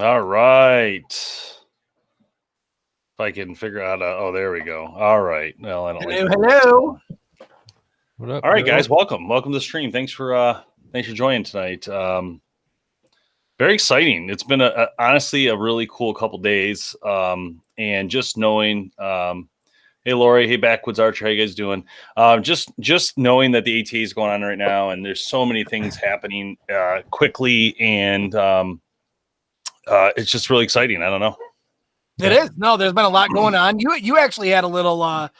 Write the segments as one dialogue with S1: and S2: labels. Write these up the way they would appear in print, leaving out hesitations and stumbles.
S1: All right. If I can figure out, oh, there we go. All right. Well, I don't
S2: Hello,
S1: like
S2: hello.
S3: What up?
S1: All right, guys, welcome to the stream. Thanks for joining tonight. Very exciting. It's been honestly a really cool couple days. And just knowing, hey Lori, hey Backwoods Archer, how you guys doing? Just knowing that the ATA is going on right now, and there's so many things happening quickly, and it's just really exciting. I don't know.
S2: It is. No, there's been a lot going on. You actually had a little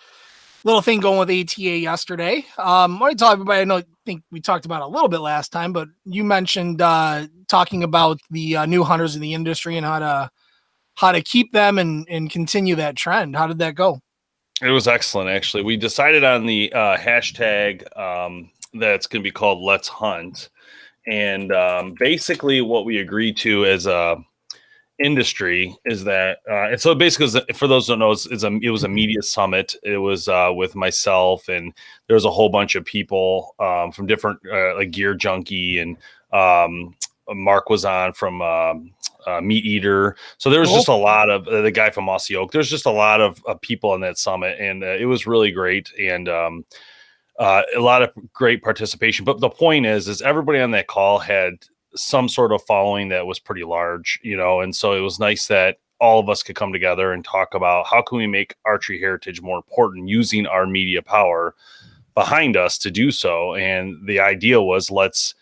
S2: thing going with ATA yesterday. I want to tell everybody, I think we talked about it a little bit last time, but you mentioned talking about the new hunters in the industry and how to keep them and continue that trend. How did that go?
S1: It was excellent, actually. We decided on the hashtag that's going to be called Let's Hunt. And basically what we agreed to as a industry is that and so basically, for those who don't know, it was a media summit. It was with myself, and there was a whole bunch of people from different like Gear Junkie, and Mark was on from Meat Eater. So there was just a lot of the guy from Mossy Oak. There's just a lot of people on that summit, and it was really great, and a lot of great participation. But the point is everybody on that call had some sort of following that was pretty large, and so it was nice that all of us could come together and talk about how can we make archery heritage more important using our media power behind us to do so. And the idea was let's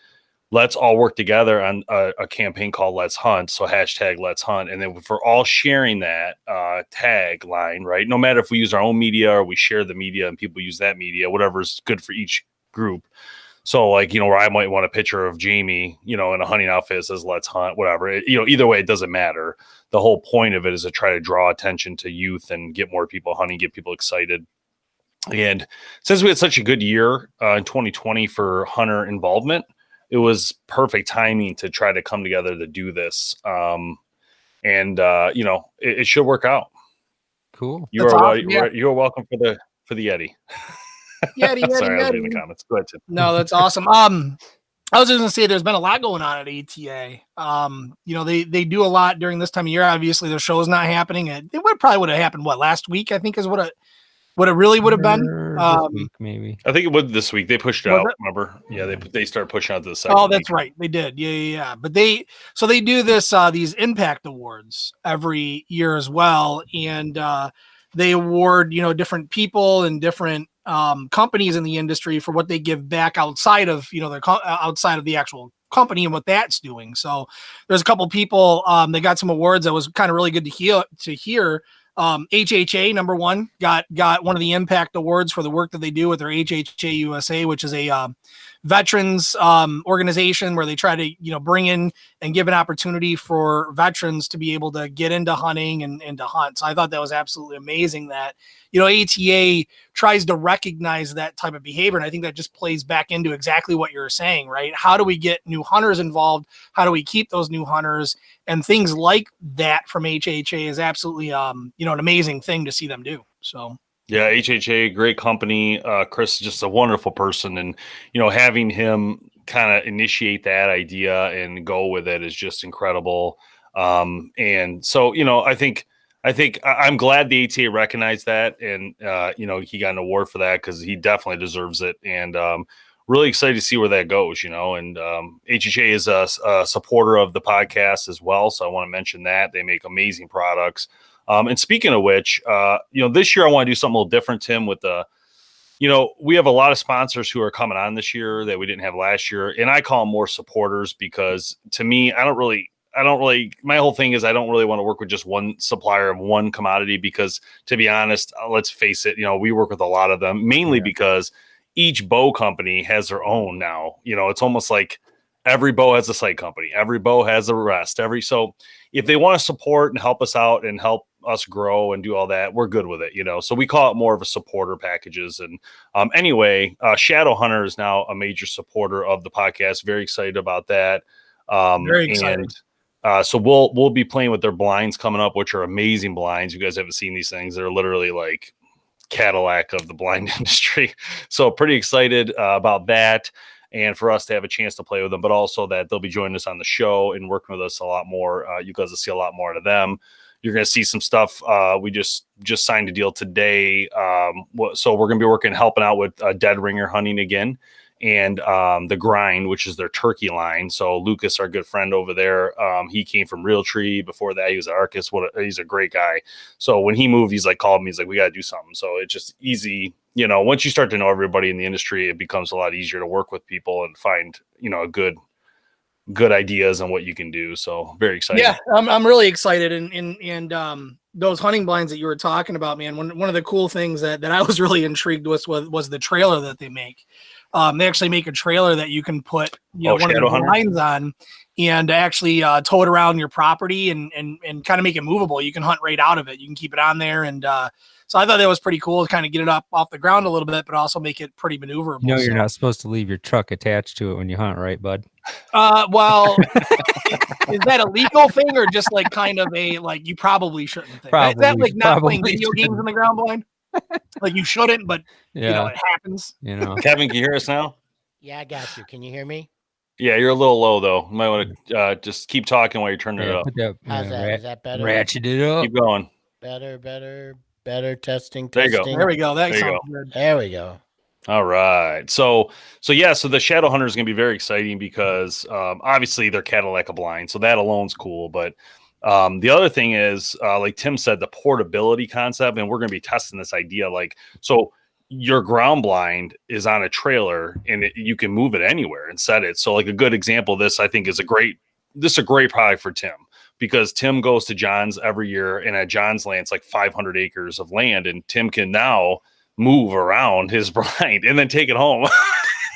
S1: all work together on a campaign called Let's Hunt. So hashtag Let's Hunt. And then if we're all sharing that tagline, right? No matter if we use our own media or we share the media and people use that media, whatever's good for each group. So like, where I might want a picture of Jamie, in a hunting outfit that says Let's Hunt, whatever, either way, it doesn't matter. The whole point of it is to try to draw attention to youth and get more people hunting, get people excited. And since we had such a good year in 2020 for hunter involvement, it was perfect timing to try to come together to do this. It should work out.
S3: Cool.
S1: You're welcome for the Yeti.
S2: Yeti,
S1: Sorry,
S2: Yeti.
S1: I was reading the comments. Go ahead, Tim.
S2: No, that's awesome. I was just gonna say there's been a lot going on at ATA. They do a lot during this time of year. Obviously, their show is not happening. It probably would have happened last week, I think, is what it really would have been.
S3: This week, maybe.
S1: I think it would this week. They pushed it out. Remember? Yeah, they started pushing out to the second.
S2: Oh, that's right. They did. Yeah. But they do this these impact awards every year as well, and they award different people and different companies in the industry for what they give back outside of outside of the actual company and what that's doing. So there's a couple people they got some awards that was kind of really good to hear. HHA number one got one of the impact awards for the work that they do with their HHA USA, which is a veterans organization where they try to bring in and give an opportunity for veterans to be able to get into hunting and to hunt. So I thought that was absolutely amazing that ATA tries to recognize that type of behavior, and I think that just plays back into exactly what you're saying, right? How do we get new hunters involved? How do we keep those new hunters? And things like that from HHA is absolutely an amazing thing to see them do. So
S1: yeah, HHA, great company. Chris is just a wonderful person, and having him kind of initiate that idea and go with it is just incredible. And so I think I'm glad the ATA recognized that, and he got an award for that because he definitely deserves it. And really excited to see where that goes. And HHA is a supporter of the podcast as well, so I want to mention that they make amazing products. And speaking of which, this year I want to do something a little different, Tim, with we have a lot of sponsors who are coming on this year that we didn't have last year. And I call them more supporters because to me, I don't really, my whole thing is I don't really want to work with just one supplier of one commodity because, to be honest, let's face it, we work with a lot of them, mainly because each bow company has their own now. It's almost like every bow has a site company. Every bow has a rest. So if they want to support and help us out and help us grow and do all that, we're good with it, so we call it more of a supporter packages. And anyway, Shadow Hunter is now a major supporter of the podcast. Very excited about that.
S2: Very excited.
S1: And so we'll be playing with their blinds coming up, which are amazing blinds. You guys haven't seen these things. They're literally like Cadillac of the blind industry. So pretty excited about that. and for us to have a chance to play with them, but also that they'll be joining us on the show and working with us a lot more. You guys will see a lot more out of them. You're going to see some stuff. We just signed a deal today. So we're going to be helping out with dead ringer hunting again, and the Grind, which is their turkey line. So Lucas, our good friend over there, he came from Realtree. Before that, he was at Arcus. He's a great guy. So when he moved, he's like called me. He's like, we got to do something. So it's just easy. You know, once you start to know everybody in the industry, it becomes a lot easier to work with people and find, you know, good ideas on what you can do. So very excited.
S2: Yeah, I'm really excited. And those hunting blinds that you were talking about, man, one of the cool things that I was really intrigued with was the trailer that they make. They actually make a trailer that you can put one of the blinds on and actually tow it around your property and kind of make it movable. You can hunt right out of it. You can keep it on there. And so I thought that was pretty cool to kind of get it up off the ground a little bit, but also make it pretty maneuverable.
S3: No, you're not supposed to leave your truck attached to it when you hunt, right, bud?
S2: Well, is that a legal thing or just like kind of a, like, you probably shouldn't think? Is that like not playing video games in the ground blind? Like you shouldn't, but you know, it happens.
S3: You know,
S1: Kevin, can you hear us now?
S4: Yeah, I got you. Can you hear me?
S1: Yeah, you're a little low though. You might want to just keep talking while you're turning it up.
S4: How's that? Is that better?
S3: Ratchet it up.
S1: Keep going.
S4: Better. Testing.
S1: There you go.
S2: There we go. That sounds good.
S4: There we go.
S1: All right. So the Shadow Hunter is going to be very exciting because obviously they're Cadillac blind, so that alone's cool. But the other thing is, like Tim said, the portability concept, and we're going to be testing this idea. Like, so your ground blind is on a trailer, and you can move it anywhere and set it. So, like a good example of this, I think, is a great product for Tim. Because Tim goes to John's every year, and at John's land, it's like 500 acres of land, and Tim can now move around his blind and then take it home.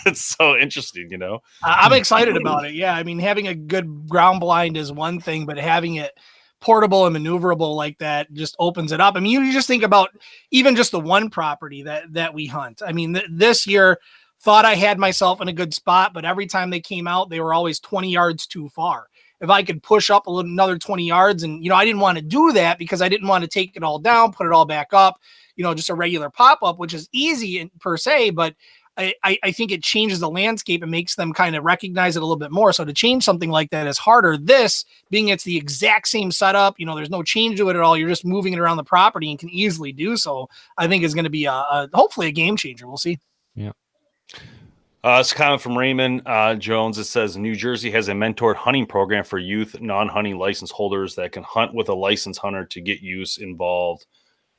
S1: It's so interesting, you know?
S2: I'm excited about it. Yeah. I mean, having a good ground blind is one thing, but having it portable and maneuverable like that just opens it up. I mean, you just think about even just the one property that we hunt. I mean, this year thought I had myself in a good spot, but every time they came out, they were always 20 yards too far. If I could push up another 20 yards, and, you know, I didn't want to do that because I didn't want to take it all down, put it all back up, you know, just a regular pop-up, which is easy per se, but I think it changes the landscape and makes them kind of recognize it a little bit more. So to change something like that is harder. This being it's the exact same setup, you know, there's no change to it at all. You're just moving it around the property and can easily do so. I think is going to be hopefully a game changer. We'll see.
S3: Yeah.
S1: It's a comment from Raymond Jones. It says New Jersey has a mentored hunting program for youth non-hunting license holders that can hunt with a licensed hunter to get use involved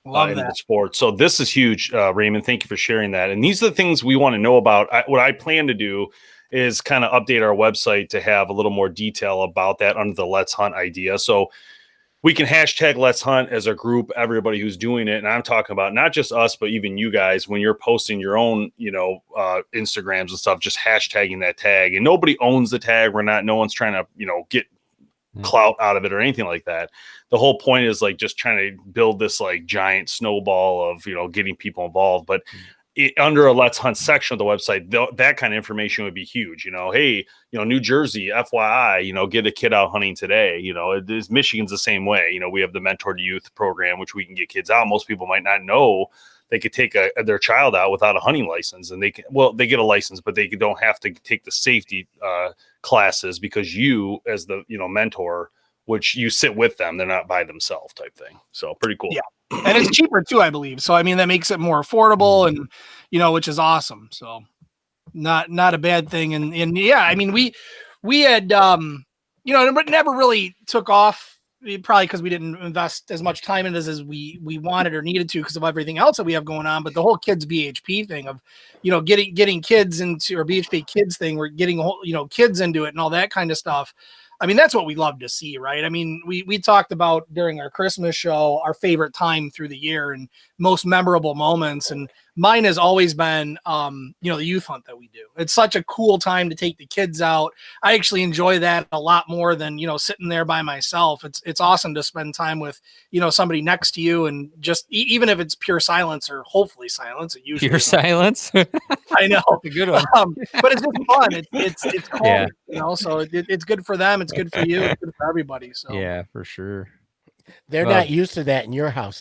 S1: in the sport. So this is huge, Raymond. Thank you for sharing that. And these are the things we want to know about. What I plan to do is kind of update our website to have a little more detail about that under the Let's Hunt idea. So we can hashtag Let's Hunt as a group, everybody who's doing it. And I'm talking about not just us, but even you guys, when you're posting your own, you know, Instagrams and stuff, just hashtagging that tag. And nobody owns the tag. No one's trying to, you know, get clout out of it or anything like that. The whole point is like just trying to build this like giant snowball of, you know, getting people involved. But under a Let's Hunt section of the website, that kind of information would be huge. You know, hey, you know, New Jersey, FYI, you know, get a kid out hunting today. You know, Michigan's the same way. You know, we have the Mentored Youth program, which we can get kids out. Most people might not know they could take their child out without a hunting license, and they get a license, but they don't have to take the safety classes because you, as the, you know, mentor, which you sit with them, they're not by themselves type thing. So pretty cool.
S2: Yeah. And it's cheaper too, I believe. So, I mean, that makes it more affordable and, you know, which is awesome. So not a bad thing. And yeah, I mean, we had, you know, it never really took off, probably because we didn't invest as much time in it as we wanted or needed to because of everything else that we have going on. But the whole kids BHP thing of, you know, getting kids into, or BHP kids thing, we're getting, you know, kids into it and all that kind of stuff. I mean, that's what we love to see, right? I mean, we talked about during our Christmas show, our favorite time through the year and most memorable moments. And mine has always been, you know, the youth hunt that we do. It's such a cool time to take the kids out. I actually enjoy that a lot more than, you know, sitting there by myself. It's awesome to spend time with, you know, somebody next to you and just even if it's pure silence or hopefully silence. It usually
S3: pure silence.
S2: I know,
S3: a good one.
S2: but it's just fun. It's calm,
S3: Yeah.
S2: you know. So it's good for them. It's good for you. It's good for everybody. So
S3: Yeah, for sure.
S4: They're not used to that in your house, Tim.